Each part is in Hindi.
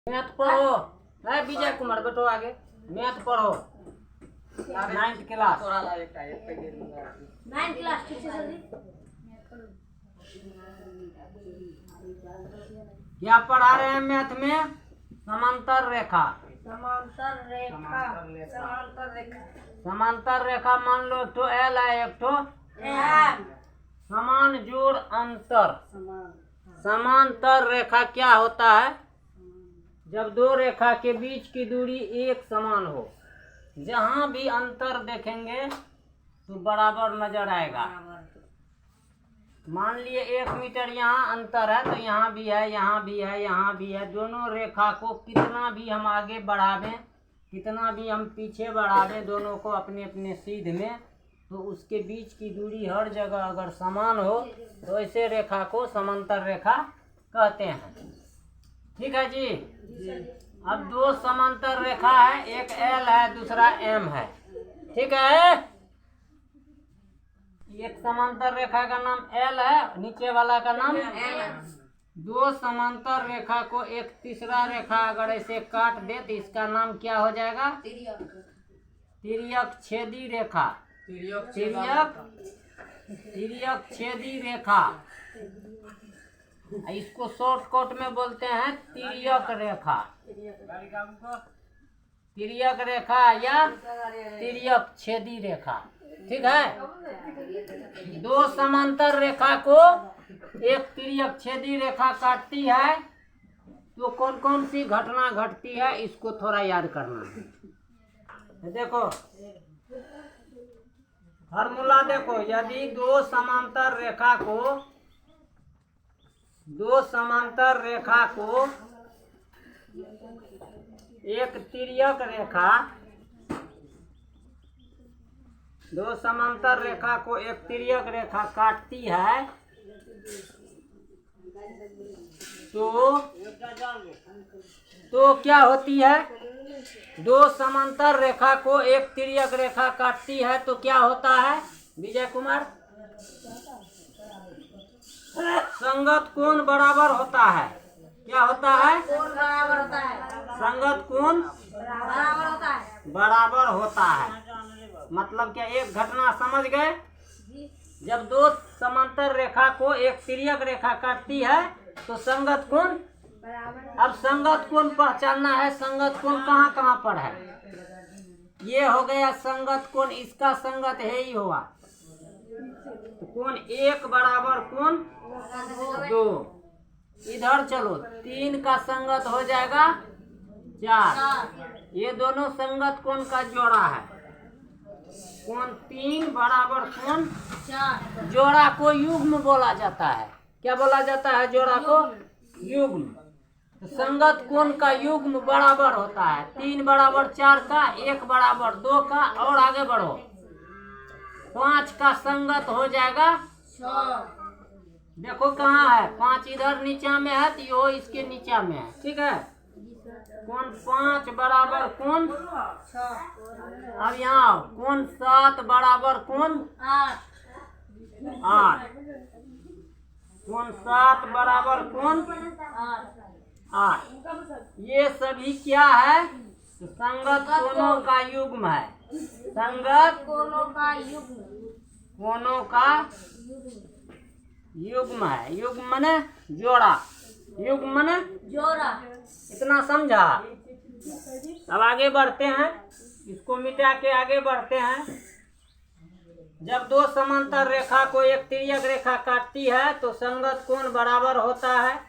मैथ पढ़ो है विजय कुमार, बैठो आगे। मैथ पढ़ो 9th क्लास। 9th क्लास ठीक से जल्दी। क्या पढ़ा रहे हैं मैथ में? समांतर रेखा। समांतर रेखा। समांतर रेखा। समांतर रेखा मान लो एक ठो एल है, एक ठो समान जोड़ अंतर। समांतर रेखा क्या होता है? जब दो रेखा के बीच की दूरी एक समान हो, जहां भी अंतर देखेंगे तो बराबर नजर आएगा। मान लिए 1 मीटर यहाँ अंतर है तो यहाँ भी है, यहाँ भी है, यहाँ भी है। दोनों रेखा को कितना भी हम आगे बढ़ावें, कितना भी हम पीछे बढ़ावें, दोनों को अपने अपने सीध में, तो उसके बीच की दूरी हर जगह अगर समान हो तो ऐसे रेखा को समांतर रेखा कहते हैं। ठीक है जी। अब दो समांतर रेखा है, एक एल है, दूसरा एम है। ठीक है। एक समांतर रेखा का नाम एल है, नीचे वाला का नाम एम। दो समांतर रेखा को एक तीसरा रेखा अगर ऐसे काट दे तो इसका नाम क्या हो जाएगा? तिर्यक छेदी रेखा। तिर्यक छेदी रेखा। इसको शॉर्टकट में बोलते हैं तिर्यक रेखा। तिर्यक रेखा या तिर्यक छेदी रेखा। ठीक है। दो समांतर रेखा को एक तिर्यक छेदी रेखा काटती है तो कौन कौन सी घटना घटती है इसको थोड़ा याद करना है। देखो फार्मूला देखो, यदि दो समांतर रेखा को एक तिर्यक रेखा, दो समांतर रेखा को एक तिर्यक रेखा काटती है तो क्या होती है? दो समांतर रेखा को एक तिर्यक रेखा काटती है तो क्या होता है विजय कुमार? संगत कोण बराबर होता है। क्या होता है? कोण बराबर होता है। संगत कोण बराबर होता है। बराबर होता है। मतलब क्या, एक घटना समझ गए? जब दो समांतर रेखा को एक तिर्यक रेखा काटती है तो संगत कोण बराबर। अब संगत कोण पहचानना है। संगत कोण कहाँ कहाँ पर है? ये हो गया संगत कोण, इसका संगत है ही हुआ तो कोण 1 बराबर कोण 2। इधर चलो 3 का संगत हो जाएगा 4। ये दोनों संगत कोण का जोड़ा है। कोण 3 बराबर कोण 4। जोड़ा को युग्म बोला जाता है। क्या बोला जाता है? जोड़ा को युग्म। तो संगत कोण का युग्म बराबर होता है 3 बराबर 4 का, 1 बराबर 2 का, और आगे बढ़ो 5 का संगत हो जाएगा 6। देखो कहाँ है? 5 इधर नीचा में है तो यो इसके नीचा में है। ठीक है। कोण 5 बराबर कोण 6। अब यहाँ आओ, कोण 7 बराबर कोण 8। 8। कोण 7 बराबर कोण 8। ये सभी क्या है? तो संगत कोणों का युग्म है। संगत कोणों का युग्म। कोणों का युग्म है। युग्म माने जोड़ा, युग्म माने जोड़ा। इतना समझा? अब आगे बढ़ते हैं, इसको मिटा के आगे बढ़ते हैं। जब दो समांतर रेखा को एक तिर्यक रेखा काटती है तो संगत कोण बराबर होता है।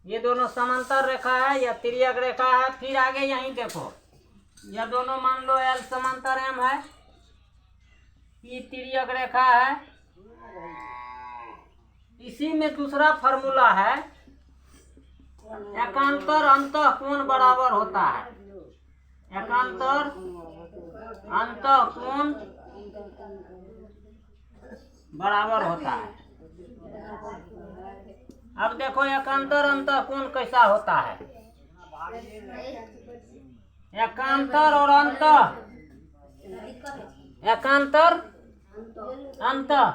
ये दोनों समांतर रेखा है या तिर्यक रेखा है। फिर आगे यहीं देखो, यह दोनों मान लो एल समांतर एम है, ई तिर्यक रेखा है। इसी में दूसरा फार्मूला है, एकांतर अंतः कोण बराबर होता है। एकांतर अंतः कोण बराबर होता है। अब देखो एकांतर अंतः कोण कैसा होता है? एकांतर और अंतः, एकांतर अंतः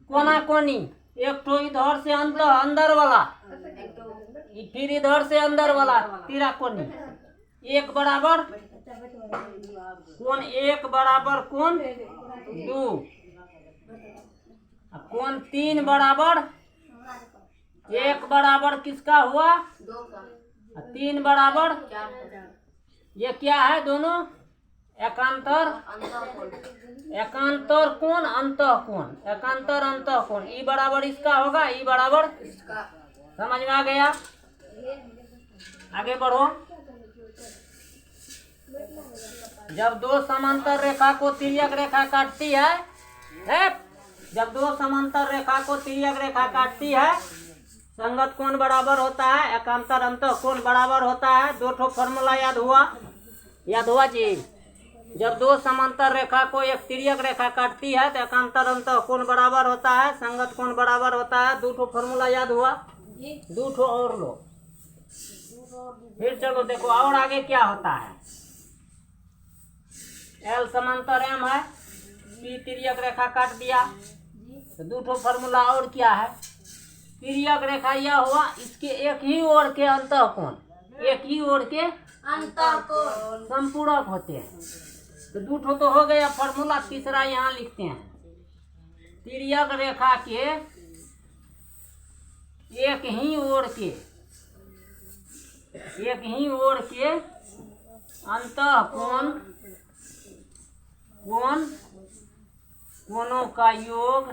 कोना कोनी एक तो इधर से अंदर वाला, फिर इधर से अंदर वाला तिराकोनी। एक बराबर कोण, एक बराबर कोण 2, कोण 3 बराबर, एक बराबर किसका हुआ 3 बराबर, ये क्या है दोनों एकांतर, एकांतर कोण अंतः कोण, एकांतर अंतः कोण। ई बराबर इसका होगा, ई बराबर इसका। समझ में आ गया? आगे बढ़ो। जब दो समांतर रेखा को तिर्यक रेखा काटती है, जब दो समांतर रेखा को तिर्यक रेखा काटती है, संगत कोण बराबर होता है, एकांतर अंतः कोण बराबर होता है। दो ठो फॉर्मूला याद हुआ जी। जब दो समांतर रेखा को एक तिर्यक रेखा काटती है तो एकांतर अंतः कोण बराबर होता है, संगत कोण बराबर होता है। दो ठो फॉर्मूला याद हुआ, दो ठो और लो। फिर चलो देखो और आगे क्या होता है। L समांतर M है, P तिर्यक रेखा काट दिया तो दो ठो फॉर्मूला और क्या है। तिर्यक रेखा यह हुआ, इसके एक ही ओर के अंतः कोण, एक ही ओर के अंतः कोण संपूरक होते हैं। तो दो ठो तो हो गया फॉर्मूला, तीसरा यहाँ लिखते हैं। तिर्यक रेखा के एक ही ओर के अंतः कोणों का योग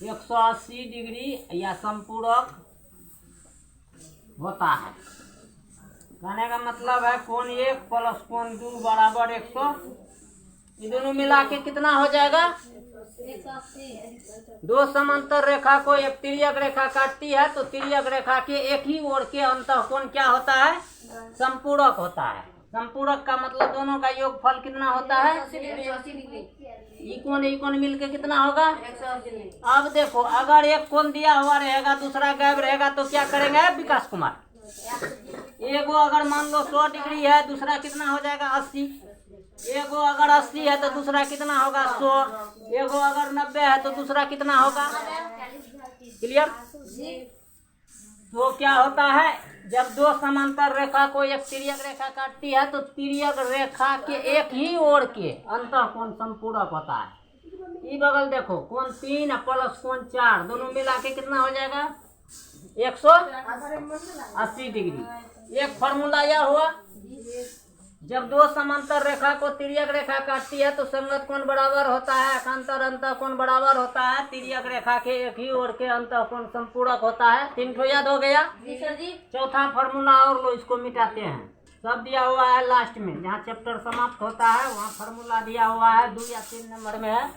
180 डिग्री या संपूरक होता है। कहने का मतलब है कोण 1 प्लस कोण 2 बराबर 100। ये दोनों मिला के कितना हो जाएगा 180। दो समांतर रेखा को एक तिर्यक रेखा काटती है तो तिर्यक रेखा के एक ही ओर के अंतः कोण क्या होता है, संपूरक होता है। संपूरक का मतलब दोनों का योगफल कितना होता है, ई कोण मिलके कितना होगा 180। अब देखो अगर एक कोण दिया हुआ रहेगा दूसरा गायब रहेगा तो क्या करेंगे विकास कुमार। एगो अगर मान लो 100 डिग्री है, दूसरा कितना हो जाएगा 80। एगो अगर 80 है तो दूसरा कितना होगा 100। एगो अगर 90 है तो दूसरा कितना होगा। क्लियर? तो क्या होता है, जब दो समांतर रेखा को एक तिर्यक रेखा काटती है तो तिर्यक रेखा के एक ही ओर के अंतः कोण संपूरक होता है। ई बगल देखो कोण 3 प्लस कोण 4 दोनों मिला के कितना हो जाएगा 180 डिग्री। एक फॉर्मूला यह हुआ, जब दो समांतर रेखा को तिर्यक रेखा काटती है तो संगत कोण बराबर होता है, एकांतर अंतः कोण बराबर होता है। तिर्यक रेखा के एक ही ओर के अंतः कोण संपूरक होता है। 3 ठो याद हो गया जी सर जी। चौथा फॉर्मूला और लो, इसको मिटाते हैं। सब दिया हुआ है लास्ट में, जहाँ चैप्टर समाप्त होता है वहाँ फॉर्मूला दिया हुआ है 2 या 3 नंबर में है,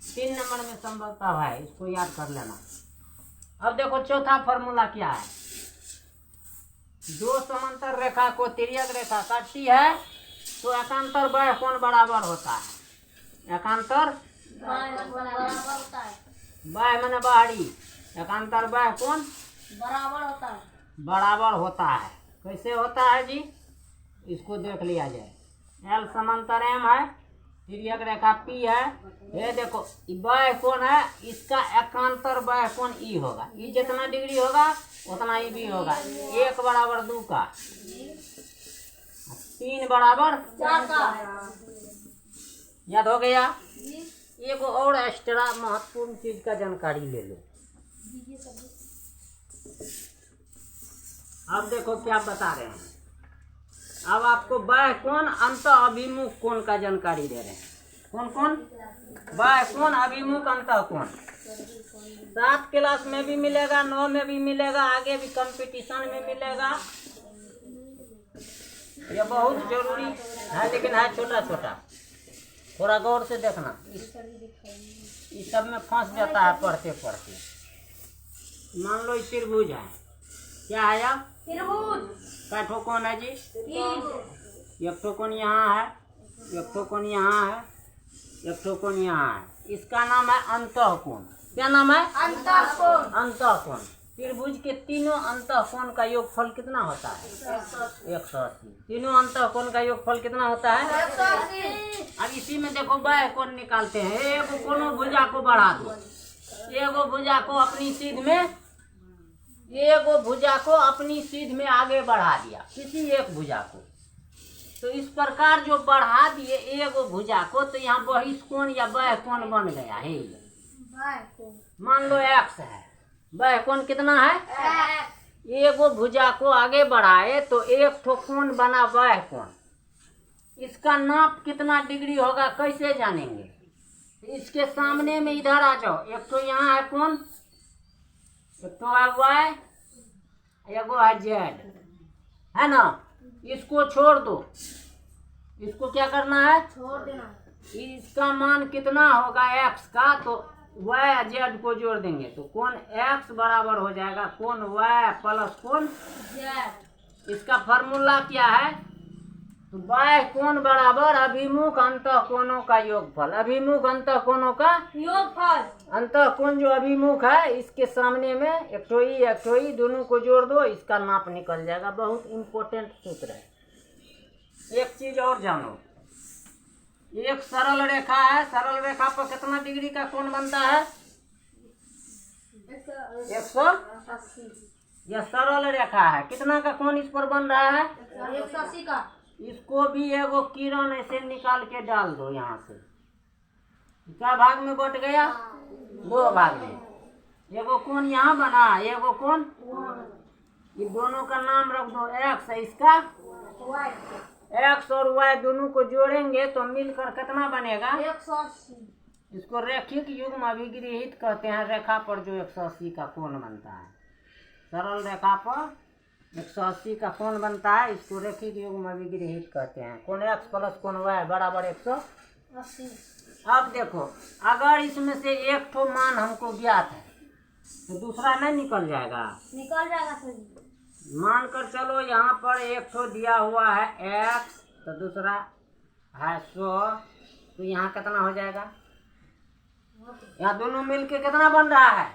3 नंबर में संभवतः है, इसको याद कर लेना। अब देखो चौथा फॉर्मूला क्या है। दो समांतर रेखा को तिर्यक रेखा काटती है तो एकांतर बाह्य कोण बराबर होता है। एकांतर बराबर होता है, बाह्य माने बाहरी, एकांतर बाह्य कोण बराबर होता है। बराबर होता है। कैसे होता है जी, इसको देख लिया जाए। L समांतर M है, तिर्यक रेखा P है, ये देखो बाह्य कोण है, इसका एकांतर बाह्य कोण E होगा। E जितना डिग्री होगा उतना E भी होगा। 1 बराबर 2 का, 3 बराबर 4 का। याद हो गया। एक और एक्स्ट्रा महत्वपूर्ण चीज का जानकारी ले लो। अब देखो क्या बता रहे हैं। अब आपको बाह्य कोण अंतः अभिमुख कोण का जानकारी दे रहे हैं। कौन कौन? बाह्य कोण अभिमुख अंतः कोण। 7 क्लास में भी मिलेगा, 9 में भी मिलेगा, आगे भी कंपटीशन में मिलेगा। यह बहुत जरूरी है, लेकिन है छोटा छोटा, थोड़ा गौर से देखना। इस सब में फंस जाता है पढ़ते पढ़ते। मान लो त्रिभुज है, क्या है यह? त्रिभुज। कै ठो कोण है जी? एक ठो कोण यहाँ है, एक ठो कोण यहाँ है, एक ठो कोण यहाँ है। इसका नाम है अंतः कोण। क्या नाम है? अंतः कोण। अंतः कोण। त्रिभुज के तीनों अंतः कोण का योगफल कितना होता है? 180। तीनों अंतः कोण का योगफल कितना होता है? 180। अब इसी में देखो बाह्य कोण निकालते हैं। एक कोनो भुजा को बढ़ा दो, एगो भुजा को अपनी सीध में, एगो भुजा को अपनी सीध में आगे बढ़ा दिया, किसी एक भुजा को। तो इस प्रकार जो बढ़ा दिए एगो भुजा को, तो यहाँ बहिष्कोण या वह कोण बन गया है। मान लो एक्स है, वह कोण कितना है? एगो भुजा को आगे बढ़ाए तो एक ठो कोण बना वह कोण। इसका नाप कितना डिग्री होगा कैसे जानेंगे? इसके सामने में इधर आ जाओ, एक तो यहाँ है कोण, एक तो है वाई, एगो है जेड, है ना। इसको छोड़ दो, इसको क्या करना है? छोड़ देना। इसका मान कितना होगा एक्स का, तो वाई जेड को जोड़ देंगे तो कोण एक्स बराबर हो जाएगा कोण वाई प्लस कोण जेड। इसका फॉर्मूला क्या है? तो वाई कोण बराबर अभिमुख अंतः कोणों का योगफल। अभिमुख अंतः कोणों का योगफल। अंतः कोण जो अभिमुख है, इसके सामने में एक ठोई दोनों को जोड़ दो, इसका नाप निकल जाएगा। बहुत इम्पोर्टेंट सूत्र है। एक चीज और जानो, एक सरल रेखा है, सरल रेखा पर कितना डिग्री का कोण बनता है? 180। यह सरल रेखा है, कितना का कोण इस पर बन रहा है? 180 का। इसको भी एगो किरण ऐसे निकाल के डाल दो यहाँ से। क्या भाग में बट गया? 2 भाग में। एगो कोण यहाँ बना, एगो कोण, ये दोनों का नाम रख दो एक्स, इसका एक्स और वाई दोनों को जोड़ेंगे तो मिलकर कितना बनेगा? 180। इसको रैखिक युग्म अभिगृहित कहते हैं, रेखा पर जो 180 का कोण बनता है। सरल रेखा पर 180 का कोण बनता है, इसको रैखिक युग्म अभिगृहित कहते हैं। कोण एक्स प्लस कोण वाई बराबर 180। अब देखो, अगर इसमें से एक ठो मान हमको ज्ञात है तो दूसरा नहीं निकल जाएगा? निकल जाएगा सर। मान कर चलो यहाँ पर एक ठो दिया हुआ है x, तो दूसरा है 100, तो यहाँ कितना हो जाएगा? यहाँ दोनों मिलके कितना बन रहा है?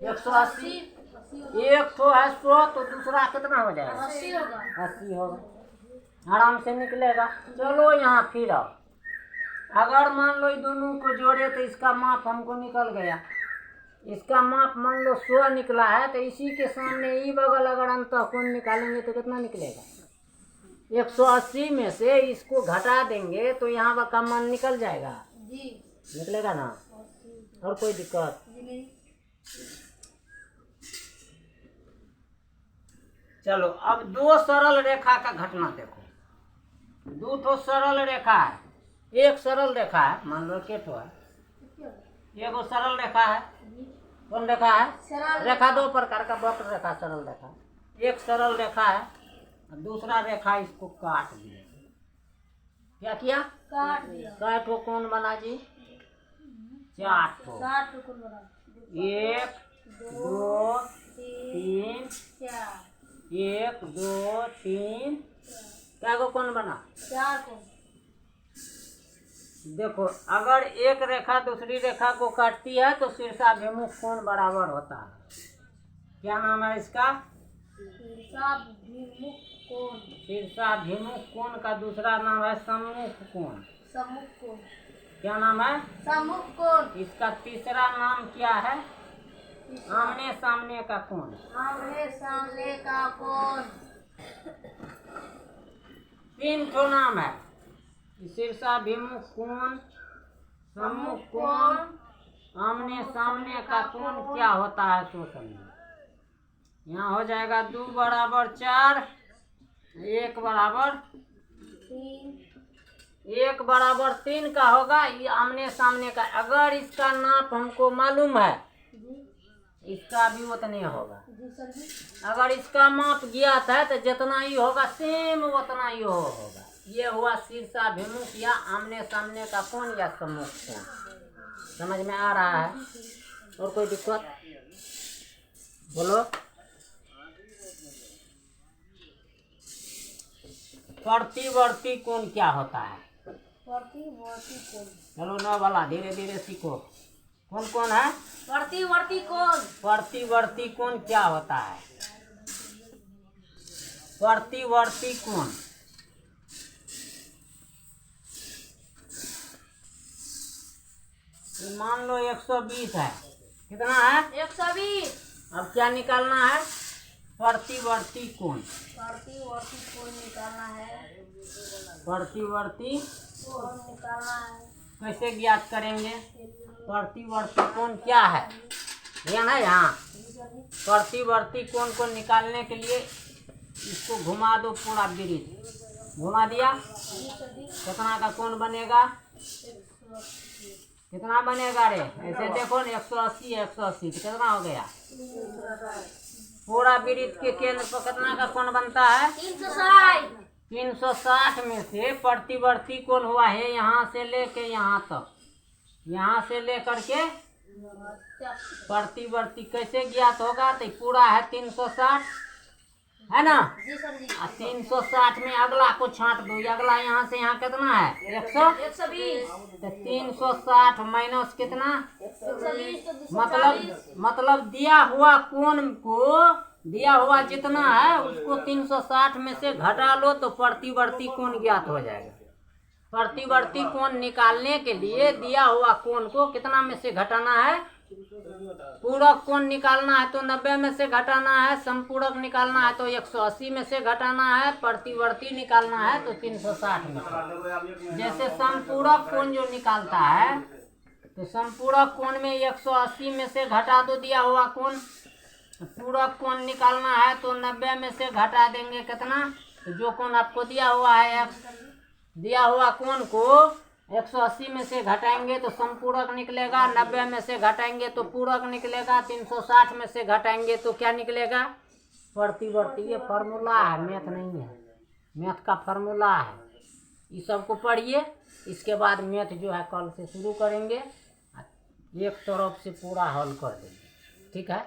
180। एक ठो है 100, तो दूसरा कितना हो जाएगा? 80 होगा। 80 होगा, आराम से निकलेगा। चलो यहाँ फिर आओ, अगर मान लो ये दोनों को जोड़े तो इसका माप हमको निकल गया। इसका माप मान लो 100 निकला है, तो इसी के सामने ई बगल अगर अंतः कोण निकालेंगे तो कितना निकलेगा? 180 में से इसको घटा देंगे तो यहाँ का मान निकल जाएगा जी। निकलेगा ना? और कोई दिक्कत? जी नहीं। चलो अब 2 सरल रेखा का घटना देखो। 2 ठो सरल रेखा है, एक सरल रेखा है, मान लो के ठो है, एगो सरल रेखा है। कौन रेखा है? सरल रेखा 2 प्रकार का, वक्र रेखा, सरल रेखा। एक सरल रेखा है, दूसरा रेखा इसको काट दिया। क्या किया? काट दिया। कै ठो कोण बना जी? 4 ठो। 60 टुकड़ बना। 1 2 3, 4। 1 2 3, क्या गो कोण बना? 4 को। देखो, अगर एक रेखा दूसरी रेखा को काटती है तो शीर्षाभिमुख कोण बराबर होता है। क्या नाम है इसका? शीर्षाभिमुख कोण। शीर्षाभिमुख कोण का दूसरा नाम है सम्मुख कोण। सम्मुख कोण। क्या नाम है? सम्मुख कोण। इसका तीसरा नाम क्या है? आमने सामने का कोण। आमने सामने का कोण। 3 ठो नाम है, शीर्षाभिमुख कोण, सम्मुख कोण, आमने सामने का कोण क्या होता है सो समझो। यहाँ हो जाएगा 2 बराबर 4, 1 बराबर 3। 1 बराबर 3 का होगा, ये आमने सामने का। अगर इसका नाप हमको मालूम है, इसका भी उतने होगा। जी सर जी। अगर इसका माप ज्ञात है तो जितना ही होगा सेम उतना ही होगा। ये हुआ शीर्षाभिमुख या आमने सामने का कोण या सम्मुख कोण। समझ में आ रहा है? और कोई दिक्कत? बोलो। प्रतिवर्ती कोण क्या होता है? प्रतिवर्ती कोण। चलो नौ वाला धीरे धीरे सीखो। कौन कौन है? प्रतिवर्ती कोण। प्रतिवर्ती कोण क्या होता है? प्रतिवर्ती कोण मान लो 120 है, कितना है? 120। अब क्या निकालना है? प्रतिवर्ती कोण। प्रतिवर्ती कोण निकालना है। प्रतिवर्ती कोण निकालना है। कैसे ज्ञात करेंगे? प्रतिवर्ती कोण क्या है? ध्यान है यहाँ। प्रतिवर्ती कोण को निकालने के लिए इसको घुमा दो पूरा वृत्त। घुमा दिया, कितना का कोण बनेगा? कितना बनेगा रे? ऐसे देखो ना, 180 180 कितना हो गया? पूरा वृत्त के केंद्र पर कितना का कोण बनता है? 360। 360 में से प्रतिवर्ती कोण हुआ है यहाँ से लेके यहाँ तक, यहाँ से लेकर के प्रतिवर्ती कैसे ज्ञात होगा? तो पूरा है 360 है ना। जी सर जी। 360 में अगला को छांट दो। अगला यहाँ से यहाँ कितना है? 120। तो 360 माइनस कितना? 120 तो मतलब दिया हुआ कोण को, दिया हुआ जितना है उसको 360 में से घटा लो तो प्रतिवर्ती कोण ज्ञात हो जाएगा। प्रतिवर्ती कोण निकालने के लिए दिया हुआ कोण को कितना में से घटाना है? पूरक कोण निकालना है तो 90 में से घटाना है, संपूरक निकालना है तो 180 में से घटाना है, प्रतिवर्ती निकालना है तो 360 में से। जैसे संपूरक कोण जो निकालता है तो संपूरक कोण में 180 में से घटा दो दिया हुआ कोण। पूरक कोण निकालना है तो 90 में से घटा देंगे कितना? तो जो कोण आपको दिया हुआ है x, दिया हुआ कोण को 180 में से घटाएंगे तो संपूरक निकलेगा, 90 में से घटाएंगे तो पूरक निकलेगा, 360 में से घटाएंगे तो क्या निकलेगा? प्रतिवर्ती। ये फार्मूला है, मैथ नहीं है, मैथ का फार्मूला है। इस सब को पढ़िए, इसके बाद मैथ जो है कल से शुरू करेंगे, एक तरफ से पूरा हल कर देंगे। ठीक है?